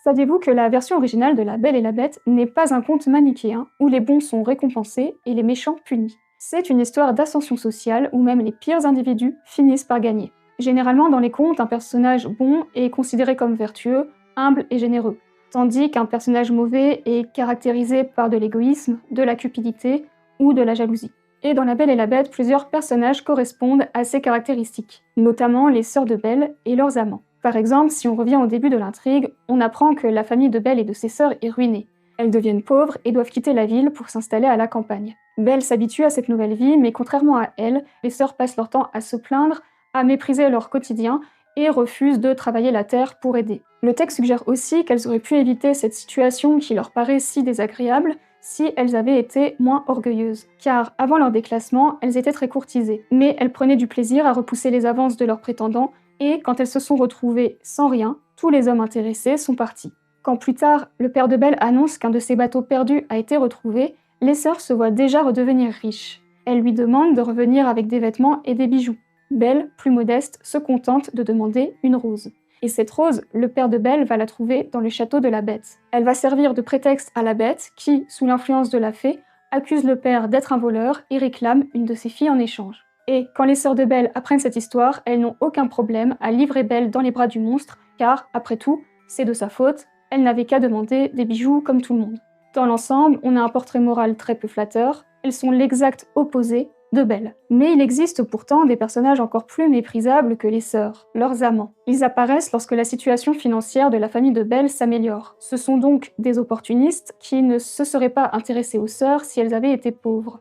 Saviez-vous que la version originale de La Belle et la Bête n'est pas un conte manichéen où les bons sont récompensés et les méchants punis? C'est une histoire d'ascension sociale où même les pires individus finissent par gagner. Généralement, dans les contes, un personnage bon est considéré comme vertueux, humble et généreux, tandis qu'un personnage mauvais est caractérisé par de l'égoïsme, de la cupidité ou de la jalousie. Et dans La Belle et la Bête, plusieurs personnages correspondent à ces caractéristiques, notamment les sœurs de Belle et leurs amants. Par exemple, si on revient au début de l'intrigue, on apprend que la famille de Belle et de ses sœurs est ruinée. Elles deviennent pauvres et doivent quitter la ville pour s'installer à la campagne. Belle s'habitue à cette nouvelle vie, mais contrairement à elle, les sœurs passent leur temps à se plaindre, à mépriser leur quotidien et refusent de travailler la terre pour aider. Le texte suggère aussi qu'elles auraient pu éviter cette situation qui leur paraît si désagréable si elles avaient été moins orgueilleuses. Car avant leur déclassement, elles étaient très courtisées, mais elles prenaient du plaisir à repousser les avances de leurs prétendants et quand elles se sont retrouvées sans rien, tous les hommes intéressés sont partis. Quand plus tard, le père de Belle annonce qu'un de ses bateaux perdus a été retrouvé, les sœurs se voient déjà redevenir riches. Elles lui demandent de revenir avec des vêtements et des bijoux. Belle, plus modeste, se contente de demander une rose. Et cette rose, le père de Belle va la trouver dans le château de la Bête. Elle va servir de prétexte à la Bête qui, sous l'influence de la fée, accuse le père d'être un voleur et réclame une de ses filles en échange. Et quand les sœurs de Belle apprennent cette histoire, elles n'ont aucun problème à livrer Belle dans les bras du monstre, car, après tout, c'est de sa faute, elle n'avait qu'à demander des bijoux comme tout le monde. Dans l'ensemble, on a un portrait moral très peu flatteur, elles sont l'exact opposé de Belle. Mais il existe pourtant des personnages encore plus méprisables que les sœurs, leurs amants. Ils apparaissent lorsque la situation financière de la famille de Belle s'améliore. Ce sont donc des opportunistes qui ne se seraient pas intéressés aux sœurs si elles avaient été pauvres.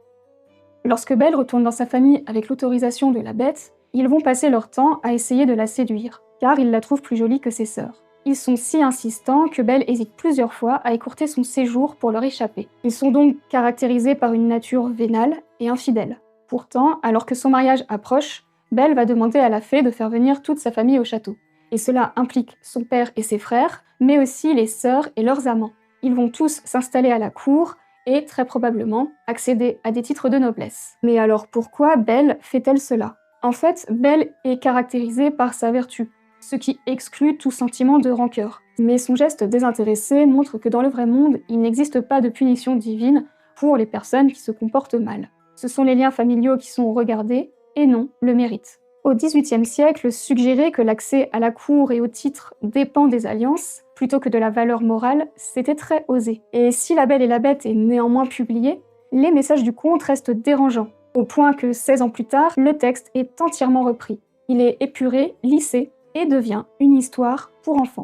Lorsque Belle retourne dans sa famille avec l'autorisation de la Bête, ils vont passer leur temps à essayer de la séduire, car ils la trouvent plus jolie que ses sœurs. Ils sont si insistants que Belle hésite plusieurs fois à écourter son séjour pour leur échapper. Ils sont donc caractérisés par une nature vénale et infidèle. Pourtant, alors que son mariage approche, Belle va demander à la fée de faire venir toute sa famille au château. Et cela implique son père et ses frères, mais aussi les sœurs et leurs amants. Ils vont tous s'installer à la cour, et, très probablement, accéder à des titres de noblesse. Mais alors pourquoi Belle fait-elle cela? En fait, Belle est caractérisée par sa vertu, ce qui exclut tout sentiment de rancœur. Mais son geste désintéressé montre que dans le vrai monde, il n'existe pas de punition divine pour les personnes qui se comportent mal. Ce sont les liens familiaux qui sont regardés, et non le mérite. Au XVIIIe siècle, suggérer que l'accès à la cour et au titre dépend des alliances, plutôt que de la valeur morale, c'était très osé. Et si La Belle et la Bête est néanmoins publiée, les messages du conte restent dérangeants, au point que 16 ans plus tard, le texte est entièrement repris. Il est épuré, lissé, et devient une histoire pour enfants.